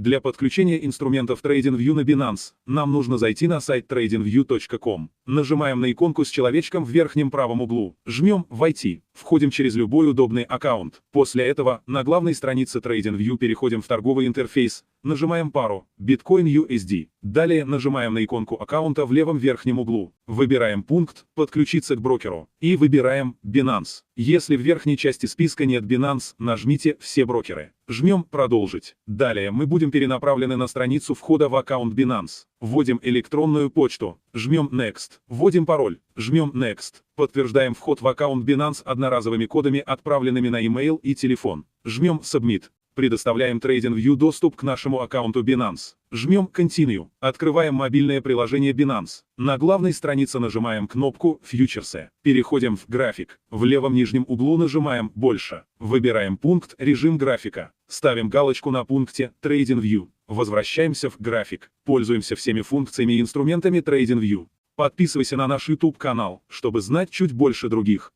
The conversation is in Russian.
Для подключения инструментов TradingView на Binance, нам нужно зайти на сайт tradingview.com. Нажимаем на иконку с человечком в верхнем правом углу. Жмем «Войти». Входим через любой удобный аккаунт. После этого на главной странице TradingView переходим в торговый интерфейс. Нажимаем пару Bitcoin USD. Далее нажимаем на иконку аккаунта в левом верхнем углу. Выбираем пункт «Подключиться к брокеру» и выбираем Binance. Если в верхней части списка нет Binance, нажмите «Все брокеры». Жмем «Продолжить». Далее мы будем перенаправлены на страницу входа в аккаунт Binance. Вводим электронную почту. Жмем «Next». Вводим пароль. Жмем «Next». Подтверждаем вход в аккаунт Binance одноразовыми кодами, отправленными на email и телефон. Жмем «Submit». Предоставляем TradingView доступ к нашему аккаунту Binance. Жмем Continue. Открываем мобильное приложение Binance. На главной странице нажимаем кнопку «Фьючерсы». Переходим в график. В левом нижнем углу нажимаем «Больше». Выбираем пункт «Режим графика». Ставим галочку на пункте TradingView. Возвращаемся в график. Пользуемся всеми функциями и инструментами TradingView. Подписывайся на наш YouTube канал, чтобы знать чуть больше других.